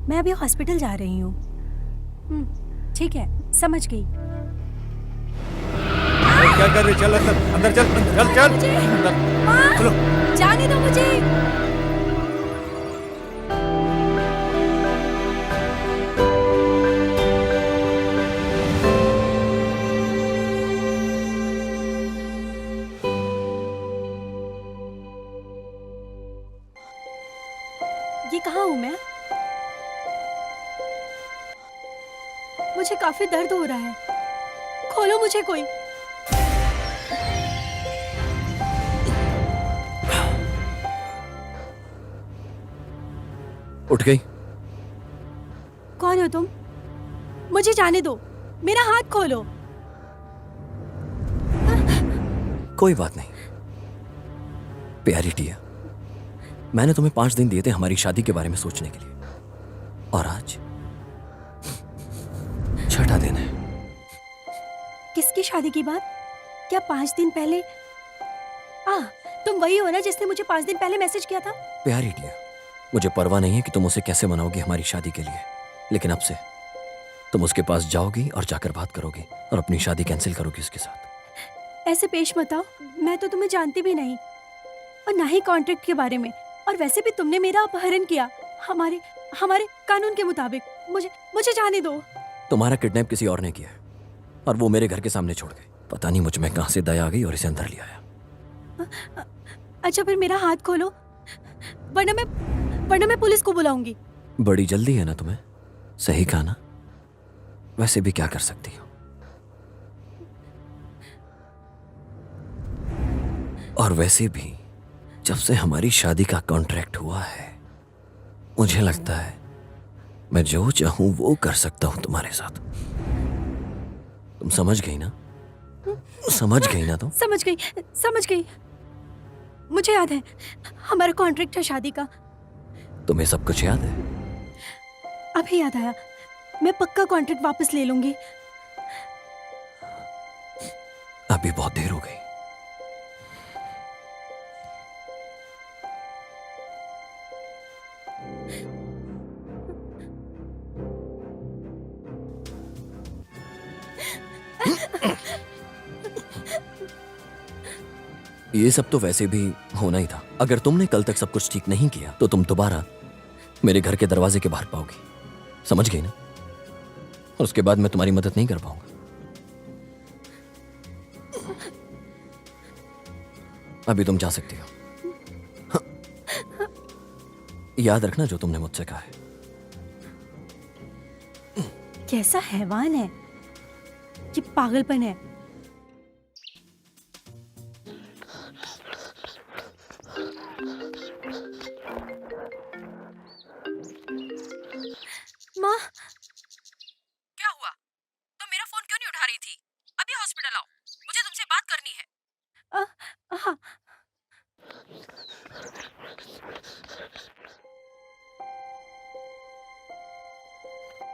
मैं अभी हॉस्पिटल जा रही हूँ। ठीक है, समझ गई। क्या कर रही? चल अंदर, अंदर चल, चल चल अंदर। माँ, चलो। जाने दो मुझे। ये कहाँ हूँ मैं? मुझे काफी दर्द हो रहा है। खोलो मुझे कोई। उठ गई? कौन हो तुम? मुझे जाने दो, मेरा हाथ खोलो। कोई बात नहीं प्यारी टिया, मैंने तुम्हें 5 दिन दिए थे हमारी शादी के बारे में सोचने के लिए, और आज 6ठा दिन है। किसकी शादी की बात? क्या 5 दिन पहले? तुम वही हो ना जिसने मुझे 5 दिन पहले मैसेज किया था? प्यारी टिया, मुझे परवाह नहीं है कि तुम उसे कैसे मनाओगी हमारी शादी के लिए, लेकिन अब से तुम उसके पास जाओगी और जाकर बात करोगी और अपनी शादी कैंसिल करोगी उसके साथ। ऐसे पेश मत आओ, मैं तो तुम्हें जानती भी नहीं और ना ही कॉन्ट्रैक्ट के बारे में। और वैसे भी तुमने मेरा अपहरण किया हमारे हमारे कानून के मुताबिक। मुझे जाने दो। तुम्हारा किडनैप किसी और ने किया है और वो मेरे घर के सामने छोड़ गए। पता नहीं मुझ में कहां से दया आ गई और इसे अंदर ले आया। अच्छा फिर मेरा हाथ खोलो, वरना मैं पुलिस को बुलाऊंगी। बड़ी जल्दी है ना तुम्हें? सही कहा ना? वैसे भी क्या कर सकती हो। और वैसे भी जब से हमारी शादी का कॉन्ट्रैक्ट हुआ है, मुझे लगता है मैं जो चाहूं वो कर सकता हूं तुम्हारे साथ। तुम समझ गई ना? समझ गई ना तुम? समझ गई। मुझे याद है, हमारा कॉन्ट्रैक्ट है शादी का। तुम्हें सब कुछ याद है? अभी याद आया, मैं पक्का कॉन्ट्रैक्ट वापस ले लूंगी। अभी बहुत देर हो गई। ये सब तो वैसे भी होना ही था। अगर तुमने कल तक सब कुछ ठीक नहीं किया तो तुम दोबारा मेरे घर के दरवाजे के बाहर पाओगी। समझ गई ना? और उसके बाद मैं तुम्हारी मदद नहीं कर पाऊंगा। अभी तुम जा सकती हो। हाँ। याद रखना जो तुमने मुझसे कहा है। कैसा हैवान है ये, पागलपन है। माँ, क्या हुआ? तुम मेरा फोन क्यों नहीं उठा रही थी? अभी हॉस्पिटल आओ, मुझे तुमसे बात करनी है। हाँ।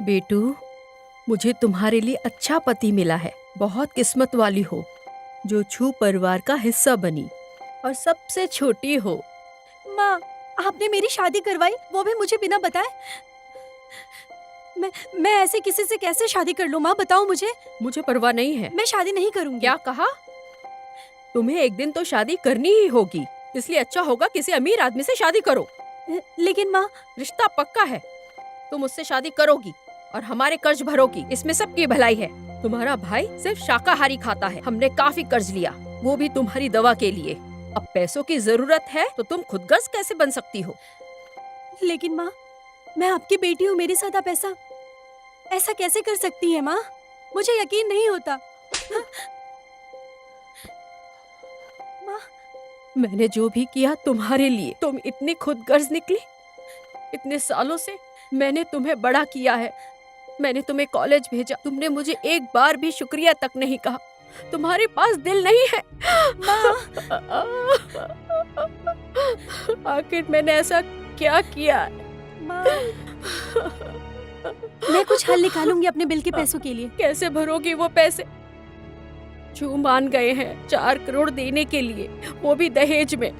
बेटू, मुझे तुम्हारे लिए अच्छा पति मिला है। बहुत किस्मत वाली हो जो छू परिवार का हिस्सा बनी और सबसे छोटी हो। माँ, आपने मेरी शादी करवाई, वो भी मुझे बिना बताए। मैं ऐसे किसी से कैसे शादी कर लूं? माँ बताओ मुझे। मुझे परवाह नहीं है। मैं शादी नहीं करूंगी। क्या कहा? तुम्हें एक दिन तो शादी करनी ही होगी, इसलिए अच्छा होगा किसी अमीर आदमी से शादी करो। लेकिन माँ, रिश्ता पक्का है, तुम उससे शादी करोगी और हमारे कर्ज भरोगी, इसमें सबकी भलाई है। तुम्हारा भाई सिर्फ शाकाहारी खाता है, हमने काफी कर्ज लिया, वो भी तुम्हारी दवा के लिए। अब पैसों की जरूरत है तो तुम खुदगर्ज कैसे बन सकती हो? लेकिन माँ, मैं आपकी बेटी हूँ, मेरे साथ आप ऐसा कैसे कर सकती हैं माँ? मुझे यकीन नहीं होता। माँ, मैंने जो भी किया तुम्हारे लिए, तुम इतनी खुदगर्ज निकली। इतने सालों से मैंने तुम्हें बड़ा किया है, मैंने तुम्हें कॉलेज भेजा, तुमने मुझे एक बार भी शुक्रिया तक नहीं कहा। तुम्हारे पास दिल नहीं है। आखिर मैंने ऐसा क्या किया? माँ, मैं कुछ हल निकालूंगी अपने बिल के पैसों के लिए। कैसे भरोगी वो पैसे? जो मान गए हैं 4 करोड़ देने के लिए, वो भी दहेज में,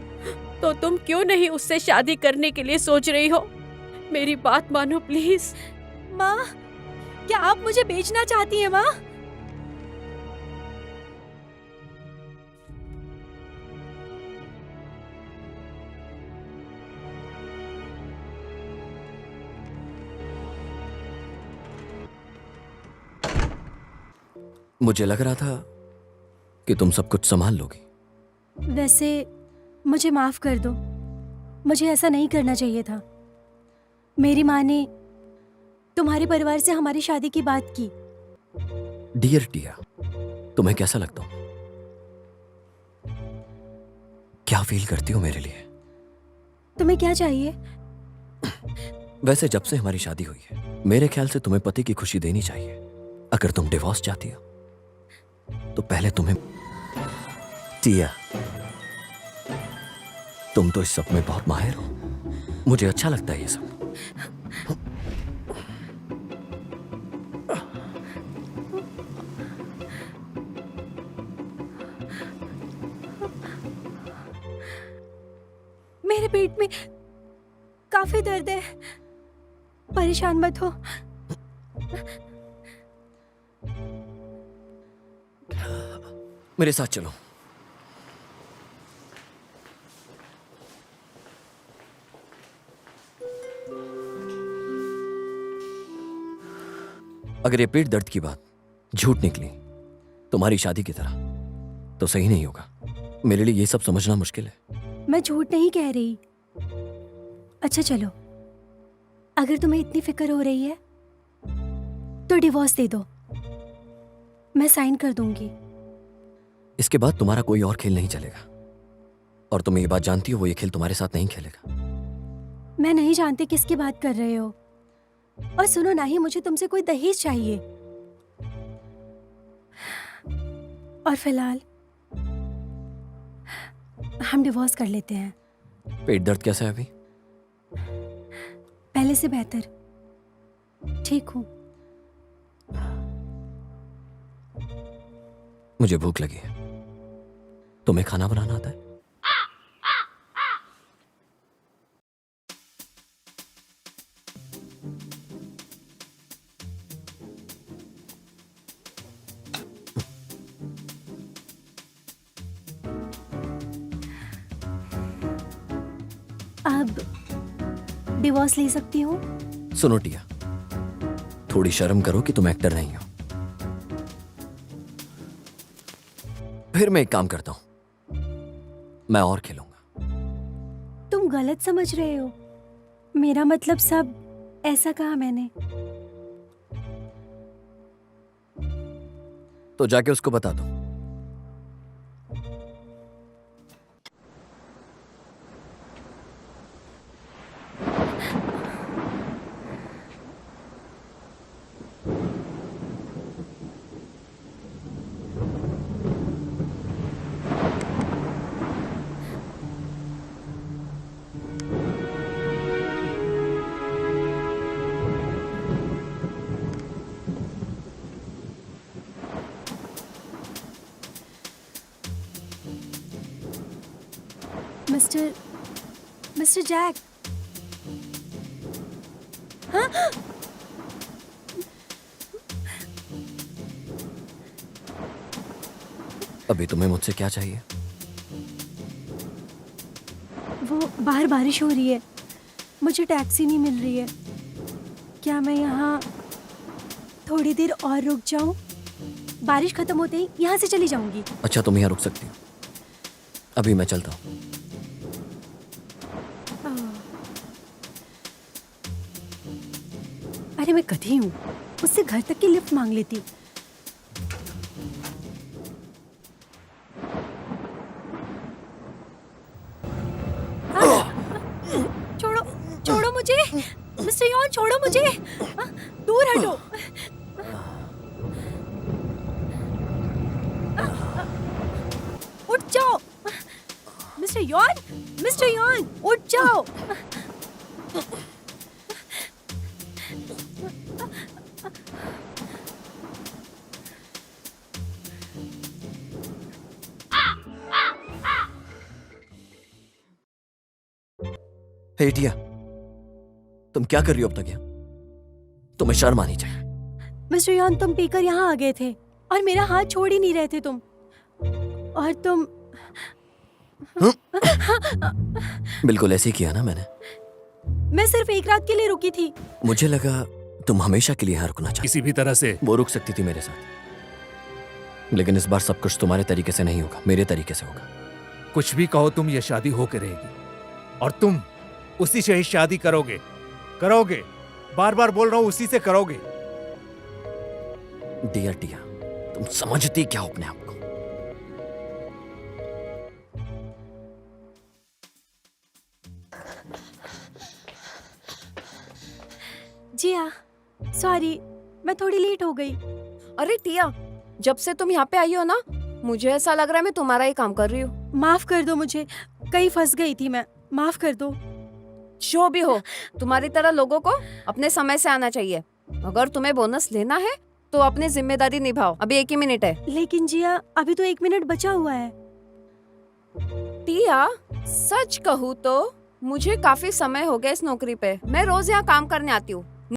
तो तुम क्यों नहीं उससे शादी करने के लिए सोच रही हो? मेरी बात मानो प्लीज। माँ, क्या आप मुझे बेचना चाहती हैं माँ? मुझे लग रहा था कि तुम सब कुछ संभाल लोगी। वैसे मुझे माफ कर दो, मुझे ऐसा नहीं करना चाहिए था। मेरी माँ ने तुम्हारे परिवार से हमारी शादी की बात की। डियर टिया, तुम्हें कैसा लगता हूं? क्या फील करती हो मेरे लिए? तुम्हें क्या चाहिए? वैसे जब से हमारी शादी हुई है, मेरे ख्याल से तुम्हें पति की खुशी देनी चाहिए। अगर तुम डिवोर्स चाहती हो तो पहले तुम्हें। टिया, तुम तो इस सब में बहुत माहिर हो, मुझे अच्छा लगता है ये सब। मेरे पेट में काफी दर्द है, परेशान मत हो। मेरे साथ चलो। अगर ये पेट दर्द की बात झूठ निकली तुम्हारी शादी की तरह, तो सही नहीं होगा। मेरे लिए ये सब समझना मुश्किल है। मैं झूठ नहीं कह रही। अच्छा चलो, अगर तुम्हें इतनी फिक्र हो रही है तो डिवोर्स दे दो, मैं साइन कर दूंगी। इसके बाद तुम्हारा कोई और खेल नहीं चलेगा, और तुम ये बात जानती हो वो ये खेल तुम्हारे साथ नहीं खेलेगा। मैं नहीं जानती किसकी बात कर रहे हो। और सुनो, ना ही मुझे तुमसे कोई दहेज चाहिए। और फिलहाल हम डिवोर्स कर लेते हैं। पेट दर्द कैसा है अभी? पहले से बेहतर, ठीक हूँ। मुझे भूख लगी है। तुम्हें खाना बनाना आता है? अब डिवोर्स ले सकती हूँ? सुनो टिया, थोड़ी शर्म करो कि तुम एक्टर नहीं हो। फिर मैं एक काम करता हूं, मैं और खेलूंगा। तुम गलत समझ रहे हो। मेरा मतलब सब ऐसा कहा मैंने। तो जाके उसको बता दो। Mister Jack. हाँ? अभी तुम्हें मुझसे क्या चाहिए? वो बाहर बारिश हो रही है, मुझे टैक्सी नहीं मिल रही है। क्या मैं यहाँ थोड़ी देर और रुक जाऊं? बारिश खत्म होते ही यहाँ से चली जाऊंगी। अच्छा, तुम यहाँ रुक सकती हो। अभी मैं चलता हूँ। अरे मैं गधी हूँ, उससे घर तक की लिफ्ट मांग लेती। छोड़ो, छोड़ो मुझे। मिस्टर यॉन, छोड़ो मुझे। दूर हटो। उठ जाओ। मिस्टर यॉन, उठ जाओ। हे टिया, तुम क्या कर रही हो अब तक यहाँ? तुम्हें शर्म आनी चाहिए। मिस्टर यॉन, तुम पीकर यहाँ आ गए थे और मेरा हाथ छोड़ ही नहीं रहे थे तुम। और तुम बिल्कुल ऐसे ही किया ना मैंने। मैं सिर्फ एक रात के लिए रुकी थी। मुझे लगा तुम हमेशा के लिए यहाँ रुकना चाहती। किसी भी तरह से वो रुक सकती थी मेरे साथ, लेकिन इस बार सब कुछ तुम्हारे तरीके से नहीं होगा, मेरे तरीके से होगा। कुछ भी कहो, तुम ये शादी होके रहेगी और तुम उसी से ही शादी करोगे। करोगे, बार बार बोल रहा हूं, उसी से करोगे। डियर टिया, तुम समझती क्या हो अपने आप को? जी हाँ, सॉरी, मैं थोड़ी लेट हो गई। अरे टिया, जब से तुम यहाँ पे आई हो ना, मुझे ऐसा लग रहा है मैं तुम्हारा ही काम कर रही हूँ। माफ कर दो मुझे, कहीं फंस गई थी मैं, माफ कर दो। जो भी हो, तुम्हारी तरह लोगों को अपने समय से आना चाहिए। अगर तुम्हें बोनस लेना है तो अपनी जिम्मेदारी निभाओ। अभी 1 ही मिनट है। लेकिन जिया, अभी तो 1 मिनट बचा हुआ है। टिया, सच कहूँ तो मुझे काफी समय हो गया इस नौकरी पे। मैं रोज यहाँ काम करने आती हूँ,